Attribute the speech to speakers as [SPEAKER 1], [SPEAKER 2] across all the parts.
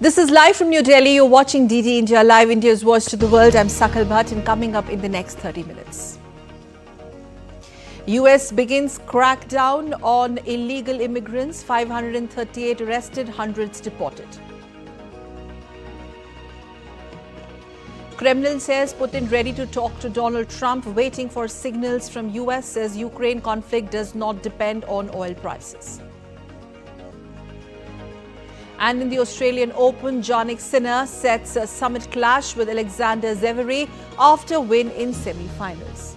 [SPEAKER 1] This is live from New Delhi. You're watching DD India Live, India's voice to the world. I'm Sakal Bhatt, and coming up in the next 30 minutes. US begins crackdown on illegal immigrants. 538 arrested, hundreds deported. Kremlin says Putin ready to talk to Donald Trump, waiting for signals from US, says Ukraine conflict does not depend on oil prices. And in the Australian Open, Jannik Sinner sets a summit clash with Alexander Zverev after win in semi-finals.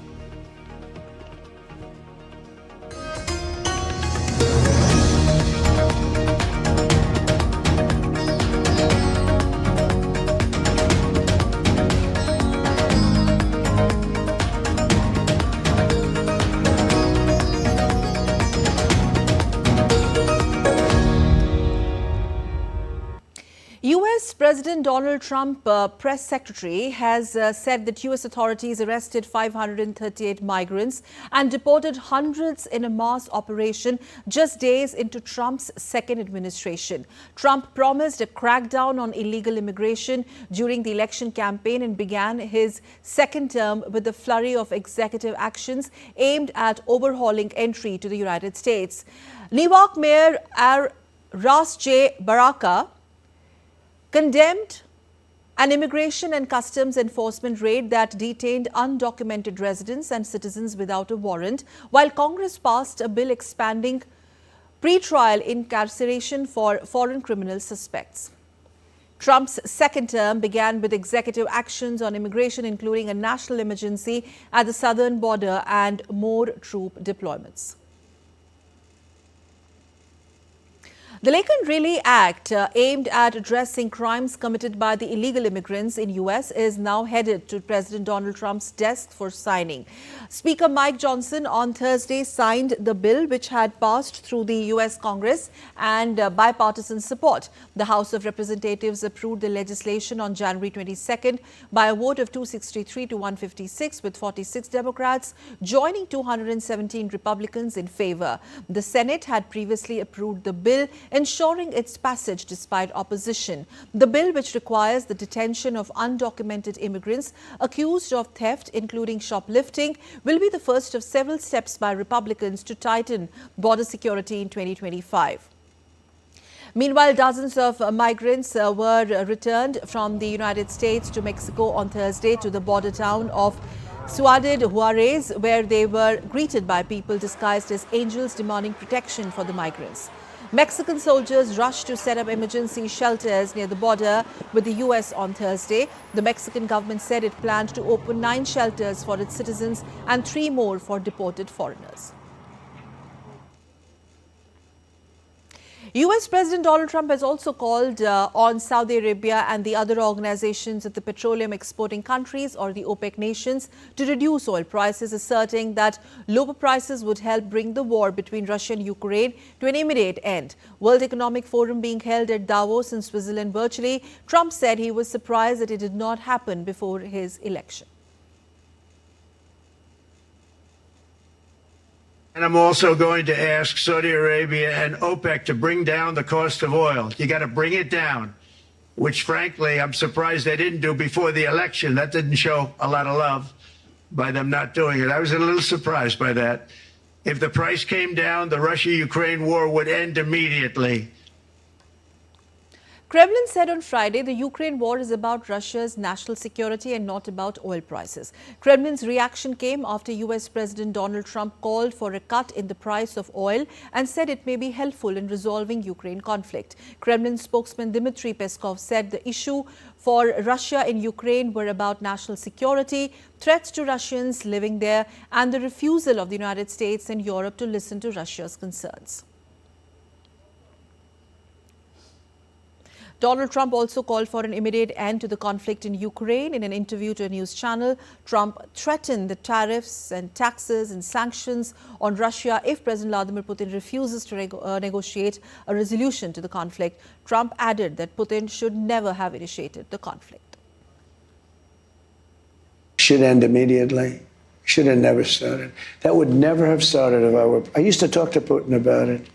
[SPEAKER 1] US President Donald Trump press secretary has said that US authorities arrested 538 migrants and deported hundreds in a mass operation just days into Trump's second administration. Trump promised a crackdown on illegal immigration during the election campaign and began his second term with a flurry of executive actions aimed at overhauling entry to the United States. Newark Mayor Ras J. Baraka condemned an immigration and customs enforcement raid that detained undocumented residents and citizens without a warrant, while Congress passed a bill expanding pre-trial incarceration for foreign criminal suspects. Trump's second term began with executive actions on immigration, including a national emergency at the southern border and more troop deployments. The Lake and Riley Act, aimed at addressing crimes committed by the illegal immigrants in U.S., is now headed to President Donald Trump's desk for signing. Speaker Mike Johnson on Thursday signed the bill, which had passed through the U.S. Congress and bipartisan support. The House of Representatives approved the legislation on January 22nd by a vote of 263 to 156, with 46 Democrats joining 217 Republicans in favor. The Senate had previously approved the bill, ensuring its passage despite opposition. The bill, which requires the detention of undocumented immigrants accused of theft, including shoplifting, will be the first of several steps by Republicans to tighten border security in 2025. Meanwhile, dozens of migrants were returned from the United States to Mexico on Thursday to the border town of Ciudad Juarez, where they were greeted by people disguised as angels demanding protection for the migrants. Mexican soldiers rushed to set up emergency shelters near the border with the U.S. on Thursday. The Mexican government said it planned to open 9 shelters for its citizens and 3 more for deported foreigners. U.S. President Donald Trump has also called on Saudi Arabia and the other organizations of the petroleum exporting countries, or the OPEC nations, to reduce oil prices, asserting that lower prices would help bring the war between Russia and Ukraine to an immediate end. World Economic Forum being held at Davos in Switzerland virtually, Trump said he was surprised that it did not happen before his election.
[SPEAKER 2] And I'm also going to ask Saudi Arabia and OPEC to bring down the cost of oil. You got to bring it down, which frankly, I'm surprised they didn't do before the election. That didn't show a lot of love by them not doing it. I was a little surprised by that. If the price came down, the Russia-Ukraine war would end immediately.
[SPEAKER 1] Kremlin said on Friday the Ukraine war is about Russia's national security and not about oil prices. Kremlin's reaction came after U.S. President Donald Trump called for a cut in the price of oil and said it may be helpful in resolving Ukraine conflict. Kremlin spokesman Dmitry Peskov said the issue for Russia in Ukraine were about national security, threats to Russians living there, and the refusal of the United States and Europe to listen to Russia's concerns. Donald Trump also called for an immediate end to the conflict in Ukraine. In an interview to a news channel, Trump threatened the tariffs and taxes and sanctions on Russia if President Vladimir Putin refuses to negotiate a resolution to the conflict. Trump added that Putin should never have initiated the conflict.
[SPEAKER 3] Should end immediately. Should have never started. That would never have started if I were. I used to talk to Putin about it.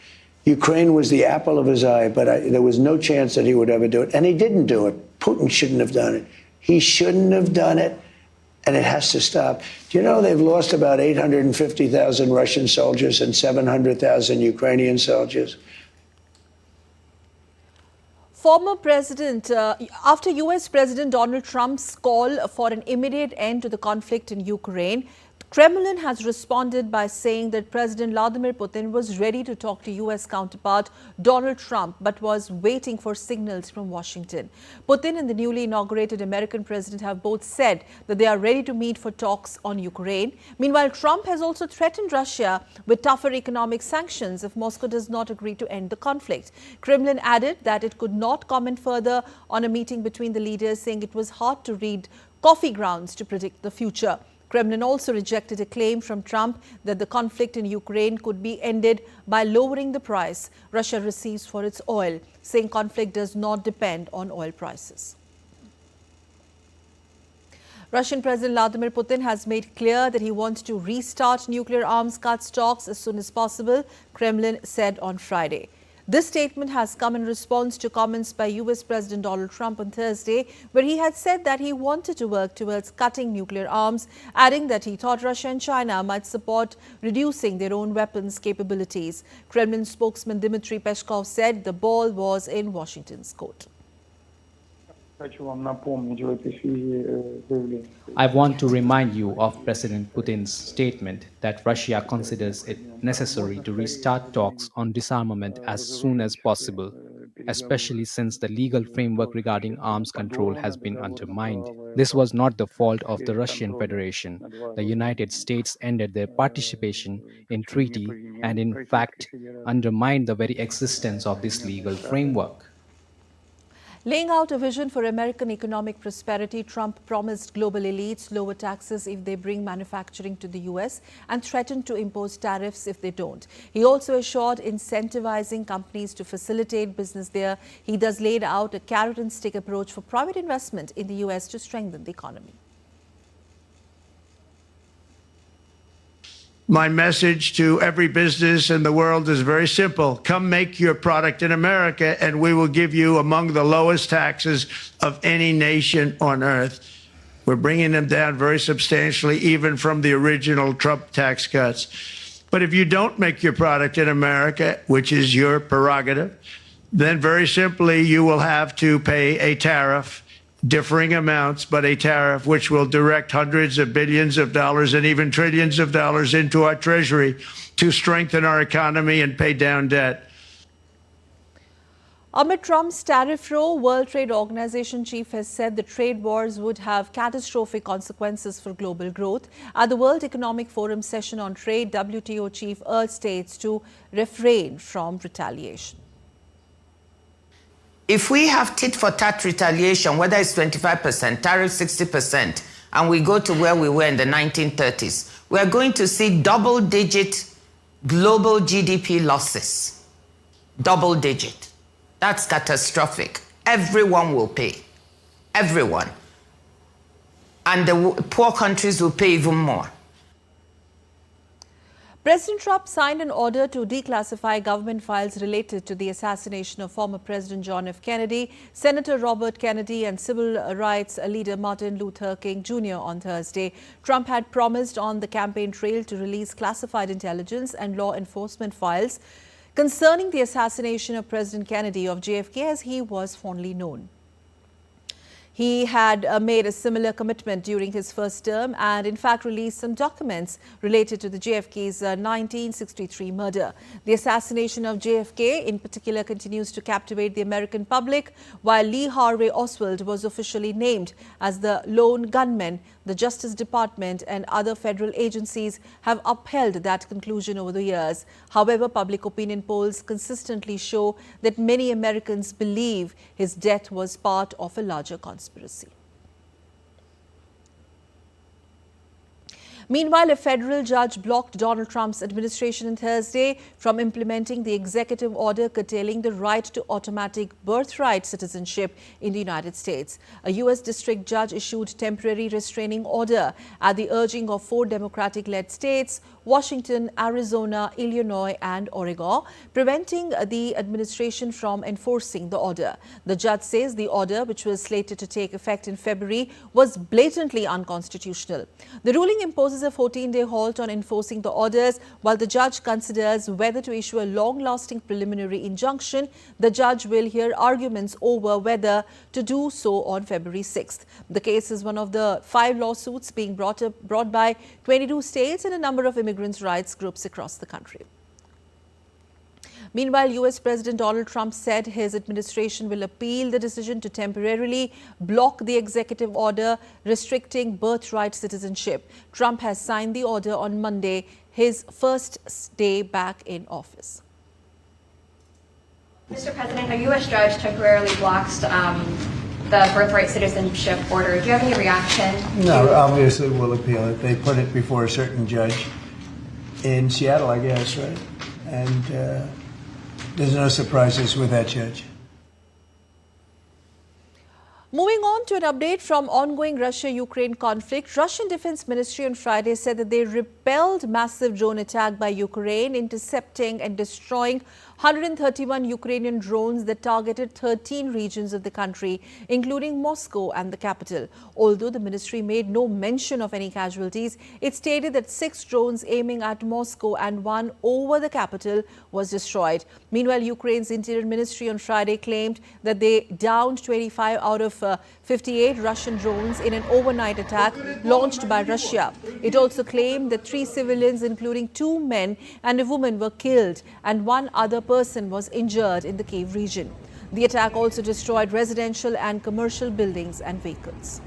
[SPEAKER 3] Ukraine was the apple of his eye, but there was no chance that he would ever do it. And he didn't do it. Putin shouldn't have done it. He shouldn't have done it, and it has to stop. Do you know they've lost about 850,000 Russian soldiers and 700,000 Ukrainian soldiers?
[SPEAKER 1] Former President, after US President Donald Trump's call for an immediate end to the conflict in Ukraine, Kremlin has responded by saying that President Vladimir Putin was ready to talk to US counterpart Donald Trump, but was waiting for signals from Washington. Putin and the newly inaugurated American president have both said that they are ready to meet for talks on Ukraine. Meanwhile, Trump has also threatened Russia with tougher economic sanctions if Moscow does not agree to end the conflict. Kremlin added that it could not comment further on a meeting between the leaders, saying it was hard to read coffee grounds to predict the future. Kremlin also rejected a claim from Trump that the conflict in Ukraine could be ended by lowering the price Russia receives for its oil, saying conflict does not depend on oil prices. Russian President Vladimir Putin has made clear that he wants to restart nuclear arms cuts talks as soon as possible, Kremlin said on Friday. This statement has come in response to comments by US President Donald Trump on Thursday, where he had said that he wanted to work towards cutting nuclear arms, adding that he thought Russia and China might support reducing their own weapons capabilities. Kremlin spokesman Dmitry Peskov said the ball was in Washington's court.
[SPEAKER 4] I want to remind you of President Putin's statement that Russia considers it necessary to restart talks on disarmament as soon as possible, especially since the legal framework regarding arms control has been undermined. This was not the fault of the Russian Federation. The United States ended their participation in treaty and in fact undermined the very existence of this legal framework.
[SPEAKER 1] Laying out a vision for American economic prosperity, Trump promised global elites lower taxes if they bring manufacturing to the US and threatened to impose tariffs if they don't. He also assured incentivizing companies to facilitate business there. He thus laid out a carrot and stick approach for private investment in the US to strengthen the economy.
[SPEAKER 2] My message to every business in the world is very simple. Come make your product in America, and we will give you among the lowest taxes of any nation on earth. We're bringing them down very substantially, even from the original Trump tax cuts. But if you don't make your product in America, which is your prerogative, then very simply you will have to pay a tariff, differing amounts, but a tariff which will direct hundreds of billions of dollars and even trillions of dollars into our treasury to strengthen our economy and pay down debt.
[SPEAKER 1] Amid Trump's tariff row, World Trade Organization chief has said the trade wars would have catastrophic consequences for global growth. At the World Economic Forum session on trade, WTO chief urged states to refrain from retaliation.
[SPEAKER 5] If we have tit-for-tat retaliation, whether it's 25%, tariff 60%, and we go to where we were in the 1930s, we're going to see double-digit global GDP losses. Double-digit. That's catastrophic. Everyone will pay. Everyone. And the poor countries will pay even more.
[SPEAKER 1] President Trump signed an order to declassify government files related to the assassination of former President John F. Kennedy, Senator Robert Kennedy, and civil rights leader Martin Luther King Jr. on Thursday. Trump had promised on the campaign trail to release classified intelligence and law enforcement files concerning the assassination of President Kennedy, of JFK as he was fondly known. He had made a similar commitment during his first term and in fact released some documents related to the JFK's 1963 murder. The assassination of JFK in particular continues to captivate the American public. While Lee Harvey Oswald was officially named as the lone gunman, the Justice Department and other federal agencies have upheld that conclusion over the years. However, public opinion polls consistently show that many Americans believe his death was part of a larger conspiracy. Meanwhile, a federal judge blocked Donald Trump's administration on Thursday from implementing the executive order curtailing the right to automatic birthright citizenship in the United States. A U.S. district judge issued temporary restraining order at the urging of 4 Democratic-led states, Washington, Arizona, Illinois and Oregon, preventing the administration from enforcing the order. The judge says the order, which was slated to take effect in February, was blatantly unconstitutional. The ruling imposes a 14-day halt on enforcing the orders while the judge considers whether to issue a long-lasting preliminary injunction. The judge will hear arguments over whether to do so on February 6th. The case is one of the 5 lawsuits being brought by 22 states and a number of immigrants' rights groups across the country. Meanwhile, U.S. President Donald Trump said his administration will appeal the decision to temporarily block the executive order restricting birthright citizenship. Trump has signed the order on Monday, his first day back in office.
[SPEAKER 6] Mr. President, a U.S. judge temporarily blocks the birthright citizenship order. Do you have any reaction?
[SPEAKER 3] No, obviously we'll appeal it. They put it before a certain judge in Seattle, I guess, right? And there's no surprises with that judge.
[SPEAKER 1] Moving on to an update from ongoing Russia-Ukraine conflict, Russian Defense Ministry on Friday said that they repelled massive drone attack by Ukraine, intercepting and destroying 131 Ukrainian drones that targeted 13 regions of the country, including Moscow and the capital. Although the ministry made no mention of any casualties, it stated that 6 drones aiming at Moscow and 1 over the capital was destroyed. Meanwhile, Ukraine's Interior Ministry on Friday claimed that they downed 25 out of 58 Russian drones in an overnight attack launched by Russia. It also claimed that 3 civilians, including 2 men and a woman, were killed and 1 other person was injured in the Kyiv region. The attack also destroyed residential and commercial buildings and vehicles.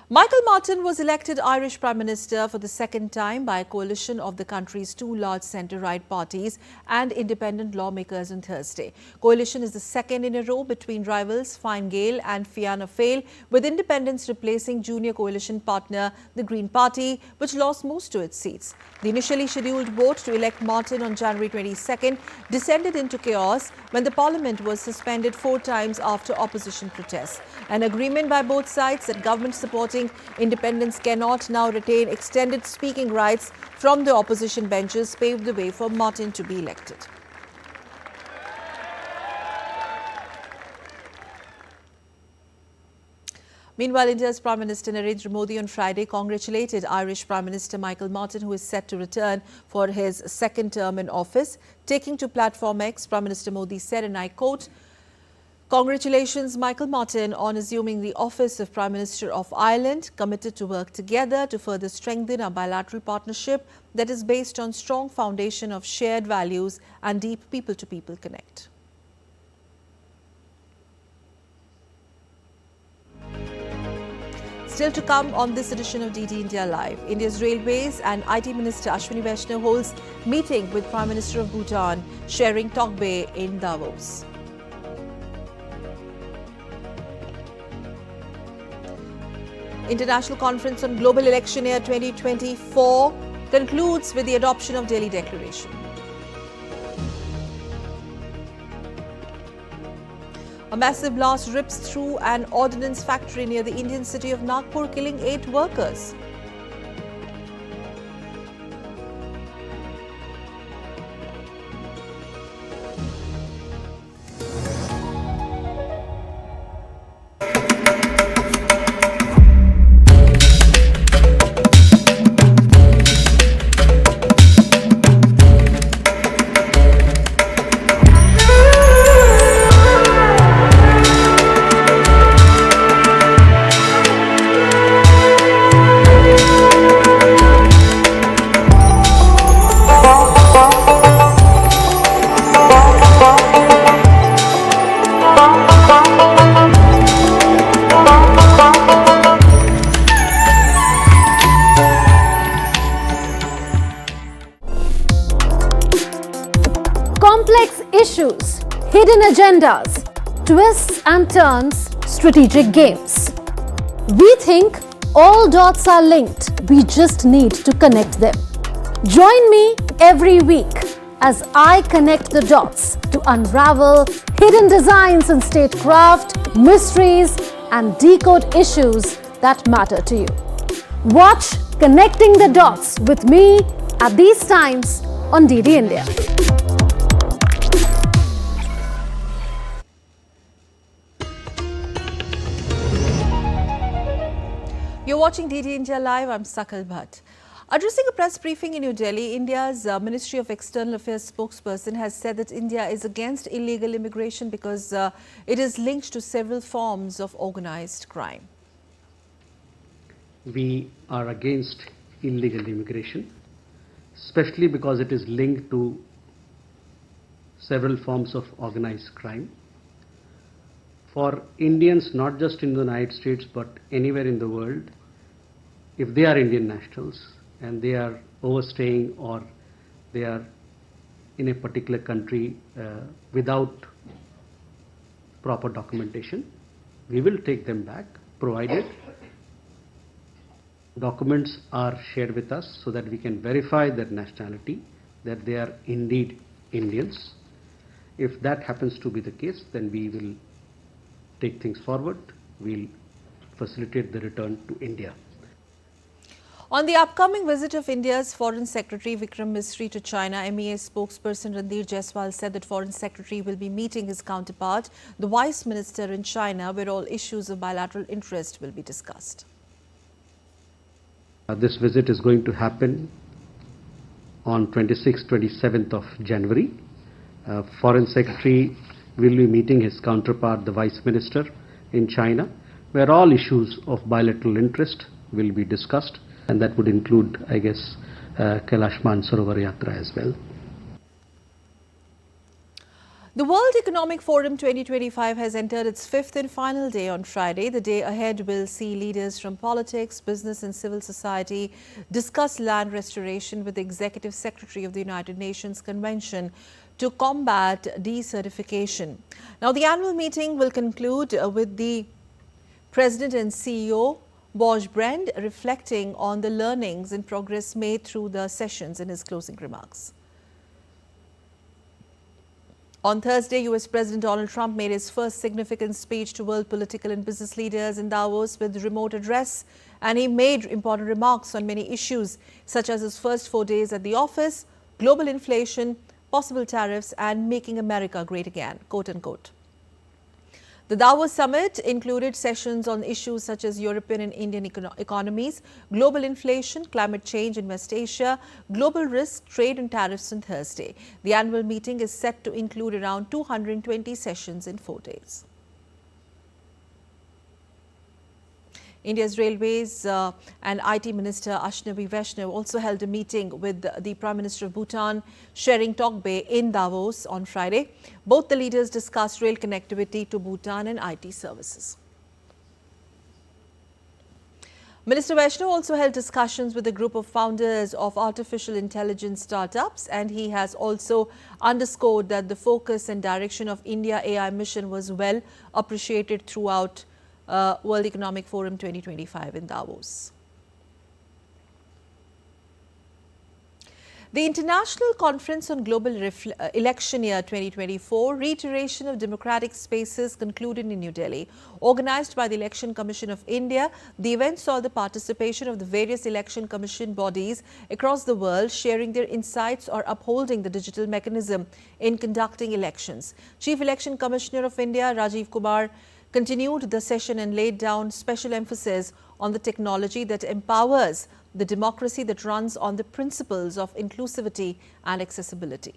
[SPEAKER 1] Michael Martin was elected Irish Prime Minister for the second time by a coalition of the country's 2 large centre-right parties and independent lawmakers on Thursday. Coalition is the second in a row between rivals Fine Gael and Fianna Fáil, with independents replacing junior coalition partner the Green Party, which lost most of its seats. The initially scheduled vote to elect Martin on January 22nd descended into chaos when the parliament was suspended 4 times after opposition protests. An agreement by both sides that government-supporting independents cannot now retain extended speaking rights from the opposition benches paved the way for Martin to be elected. Meanwhile, India's Prime Minister Narendra Modi on Friday congratulated Irish Prime Minister Michael Martin, who is set to return for his second term in office. Taking to Platform X, Prime Minister Modi said, and I quote, "Congratulations, Michael Martin, on assuming the office of Prime Minister of Ireland, committed to work together to further strengthen our bilateral partnership that is based on strong foundation of shared values and deep people-to-people connect." Still to come on this edition of DD India Live, India's Railways and IT Minister Ashwini Vaishnaw holds meeting with Prime Minister of Bhutan, sharing Tokbe in Davos. International Conference on Global Election Year 2024 concludes with the adoption of Delhi Declaration. A massive blast rips through an ordnance factory near the Indian city of Nagpur, killing 8 workers.
[SPEAKER 7] Complex issues, hidden agendas, twists and turns, strategic games. We think all dots are linked. We just need to connect them. Join me every week as I connect the dots to unravel hidden designs in statecraft, mysteries, and decode issues that matter to you. Watch Connecting the Dots with me at these times on DD India.
[SPEAKER 1] You're watching DD India Live. I'm Sakal Bhatt. Addressing a press briefing in New Delhi, India's Ministry of External Affairs spokesperson has said that India is against illegal immigration because it is linked to several forms of organized crime.
[SPEAKER 8] We are against illegal immigration, especially because it is linked to several forms of organized crime. For Indians, not just in the United States, but anywhere in the world, if they are Indian nationals and they are overstaying or they are in a particular country without proper documentation, we will take them back, provided documents are shared with us so that we can verify their nationality, that they are indeed Indians. If that happens to be the case, then we will take things forward. We'll facilitate the return to India.
[SPEAKER 1] On the upcoming visit of India's Foreign Secretary Vikram Misri to China, MEA spokesperson Randir Jaiswal said that Foreign Secretary will be meeting his counterpart, the Vice Minister in China, where all issues of bilateral interest will be discussed.
[SPEAKER 8] This visit is going to happen on 26th, 27th of January. Foreign Secretary will be meeting his counterpart, the Vice Minister in China, where all issues of bilateral interest will be discussed, and that would include, I guess, Kailash Mansarovar Yatra as well.
[SPEAKER 1] The World Economic Forum 2025 has entered its fifth and final day on Friday. The day ahead will see leaders from politics, business and civil society discuss land restoration with the Executive Secretary of the United Nations Convention to combat desertification. Now, the annual meeting will conclude with the President and CEO, Bosch Brand, reflecting on the learnings and progress made through the sessions in his closing remarks. On Thursday, US President Donald Trump made his first significant speech to world political and business leaders in Davos with remote address, and he made important remarks on many issues, such as his first 4 days at the office, global inflation, possible tariffs, and making America great again, quote unquote. The Davos summit included sessions on issues such as European and Indian economies, global inflation, climate change in West Asia, global risk, trade and tariffs on Thursday. The annual meeting is set to include around 220 sessions in 4 days. India's Railways and IT Minister Ashnavi Vaishnav also held a meeting with the Prime Minister of Bhutan, Shering Tokbe, in Davos on Friday. Both the leaders discussed rail connectivity to Bhutan and IT services. Minister Vaishnav also held discussions with a group of founders of artificial intelligence startups, and he has also underscored that the focus and direction of India AI mission was well appreciated throughout World Economic Forum 2025 in Davos. The International Conference on Global Election Year 2024, Reiteration of Democratic Spaces, concluded in New Delhi. Organized by the Election Commission of India, the event saw the participation of the various election commission bodies across the world sharing their insights or upholding the digital mechanism in conducting elections. Chief Election Commissioner of India, Rajiv Kumar, continued the session and laid down special emphasis on the technology that empowers the democracy that runs on the principles of inclusivity and accessibility.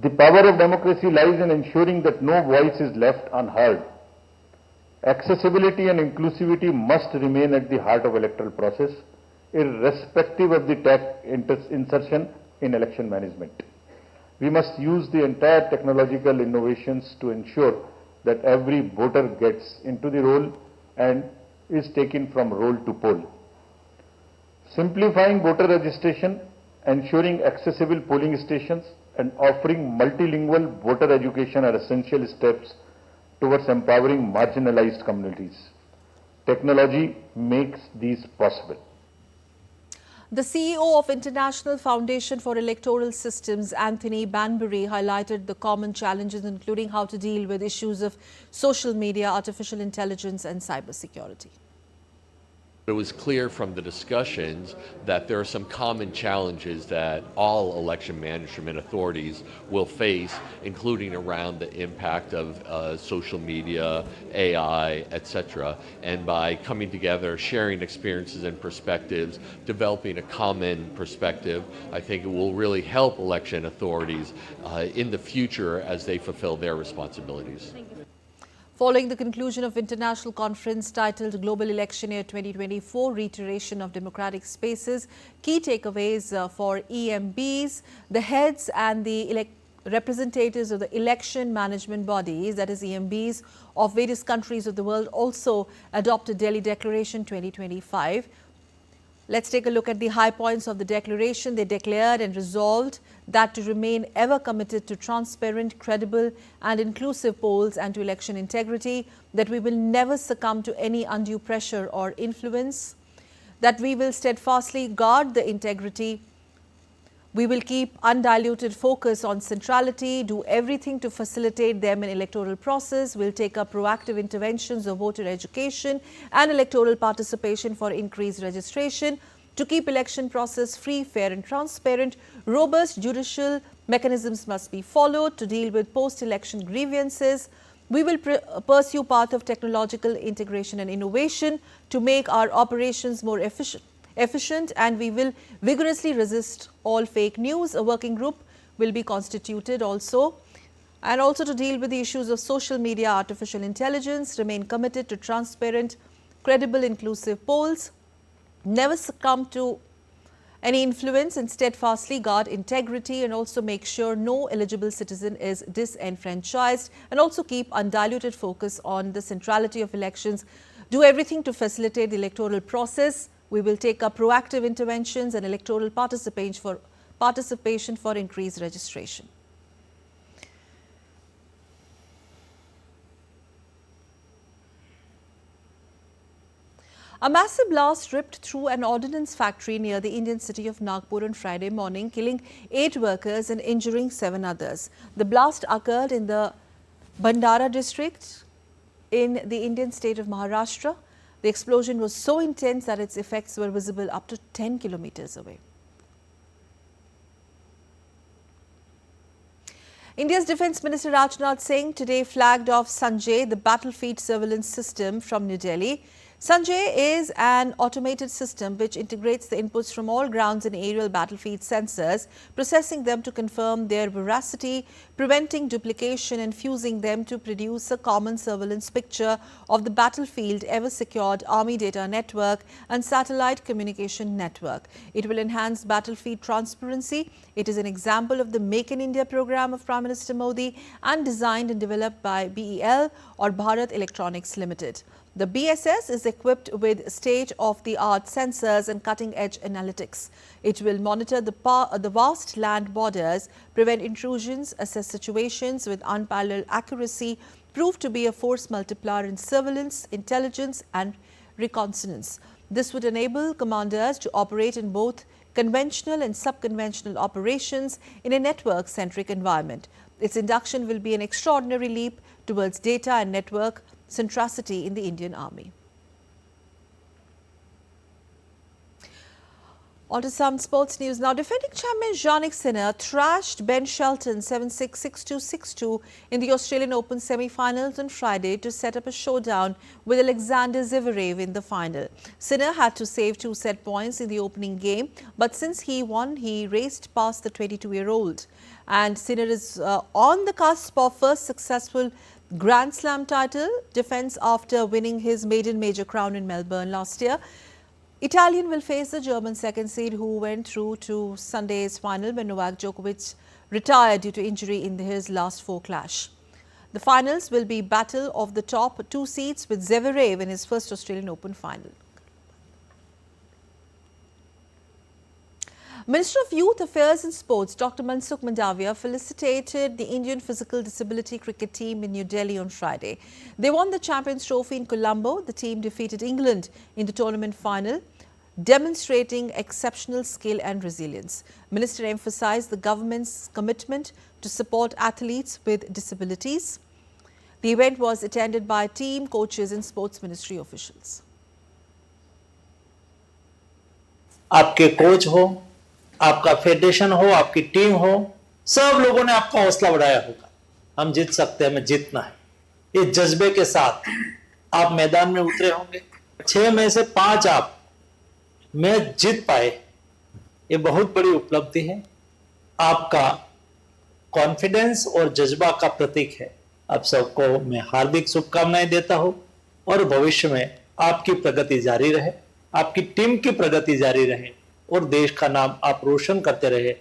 [SPEAKER 9] The power of democracy lies in ensuring that no voice is left unheard. Accessibility and inclusivity must remain at the heart of electoral process, irrespective of the tech insertion in election management. We must use the entire technological innovations to ensure that every voter gets into the role and is taken from role to poll. Simplifying voter registration, ensuring accessible polling stations, and offering multilingual voter education are essential steps towards empowering marginalized communities. Technology makes these possible.
[SPEAKER 1] The CEO of International Foundation for Electoral Systems, Anthony Banbury, highlighted the common challenges, including how to deal with issues of social media, artificial intelligence and cybersecurity.
[SPEAKER 10] It was clear from the discussions that there are some common challenges that all election management authorities will face, including around the impact of social media, AI, etc. And by coming together, sharing experiences and perspectives, developing a common perspective, I think it will really help election authorities in the future as they fulfill their responsibilities.
[SPEAKER 1] Following the conclusion of international conference titled Global Election Year 2024, Reiteration of Democratic Spaces, key takeaways for EMBs, the heads and the representatives of the election management bodies, that is EMBs, of various countries of the world also adopted Delhi Declaration 2025. Let's take a look at the high points of the declaration. They declared and resolved that to remain ever committed to transparent, credible and inclusive polls and to election integrity, that we will never succumb to any undue pressure or influence, that we will steadfastly guard the integrity. We will keep undiluted focus on centrality, do everything to facilitate them in electoral process. We'll take up proactive interventions of voter education and electoral participation for increased registration. To keep election process free, fair and transparent, robust judicial mechanisms must be followed to deal with post-election grievances. We will pursue path of technological integration and innovation to make our operations more efficient, and we will vigorously resist all fake news. A working group will be constituted also to deal with the issues of social media, artificial intelligence, remain committed to transparent, credible, inclusive polls, never succumb to any influence and steadfastly guard integrity, and also make sure no eligible citizen is disenfranchised, and also keep undiluted focus on the centrality of elections, do everything to facilitate the electoral process. We will take up proactive interventions and electoral participation for increased registration. A massive blast ripped through an ordnance factory near the Indian city of Nagpur on Friday morning, killing 8 workers and injuring 7 others. The blast occurred in the Bhandara district in the Indian state of Maharashtra. The explosion was so intense that its effects were visible up to 10 kilometers away. India's Defence Minister Rajnath Singh today flagged off Sanjay, the battlefield surveillance system from New Delhi. Sanjay is an automated system which integrates the inputs from all grounds and aerial battlefield sensors, processing them to confirm their veracity, preventing duplication and fusing them to produce a common surveillance picture of the battlefield, ever-secured army data network and satellite communication network. It will enhance battlefield transparency. It is an example of the Make in India program of Prime Minister Modi and designed and developed by BEL or Bharat Electronics Limited. The BSS is equipped with state-of-the-art sensors and cutting-edge analytics. It will monitor the vast land borders, prevent intrusions, assess situations with unparalleled accuracy, prove to be a force multiplier in surveillance, intelligence and reconnaissance. This would enable commanders to operate in both conventional and sub-conventional operations in a network-centric environment. Its induction will be an extraordinary leap towards data and network centricity in the Indian Army. On to some sports news now. Defending champion Jannik Sinner thrashed Ben Shelton 7-6, 6-2, 6-2 in the Australian Open semi-finals on Friday to set up a showdown with Alexander Zverev in the final. Sinner had to save 2 set points in the opening game, but since he won, he raced past the 22-year-old. And Sinner is on the cusp of first successful Grand Slam title defence after winning his maiden major crown in Melbourne last year. Italian will face the German second seed who went through to Sunday's final when Novak Djokovic retired due to injury in his last 4 clash. The finals will be battle of the top 2 seeds with Zverev in his first Australian Open final. Minister of Youth Affairs and Sports Dr. Mansukh Mandavia felicitated the Indian physical disability cricket team in New Delhi on Friday. They won the Champions Trophy in Colombo. The team defeated England in the tournament final, demonstrating exceptional skill and resilience. Minister emphasized the government's commitment to support athletes with disabilities. The event was attended by team, coaches and sports ministry officials.
[SPEAKER 11] आपके coach हो, आपका federation हो, आपकी team हो, सब लोगों ने आपका हौसला बढ़ाया होगा। हम जीत सकते हैं, हमें जीतना है। इस जज्बे के साथ आप मैदान में उतरे होंगे। 6 में से 5 आप मैच जीत पाए, ये बहुत बड़ी उपलब्धि है। आपका कॉन्फिडेंस और जज्बा का प्रतीक है। आप सबको मैं हार्दिक शुभकामनाएं देता हूं और भविष्य में आपकी प्रगति जारी रहे, आपकी टीम की प्रगति जारी रहे और देश का नाम आप रोशन करते रहे।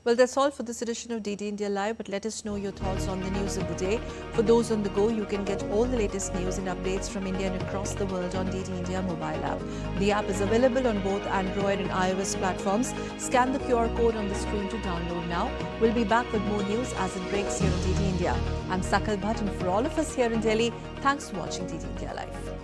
[SPEAKER 1] Well, that's all for this edition of DD India Live, but let us know your thoughts on the news of the day. For those on the go, you can get all the latest news and updates from India and across the world on DD India mobile app. The app is available on both Android and iOS platforms. Scan the QR code on the screen to download now. We'll be back with more news as it breaks here on DD India. I'm Sakal Bhatt, and for all of us here in Delhi, thanks for watching DD India Live.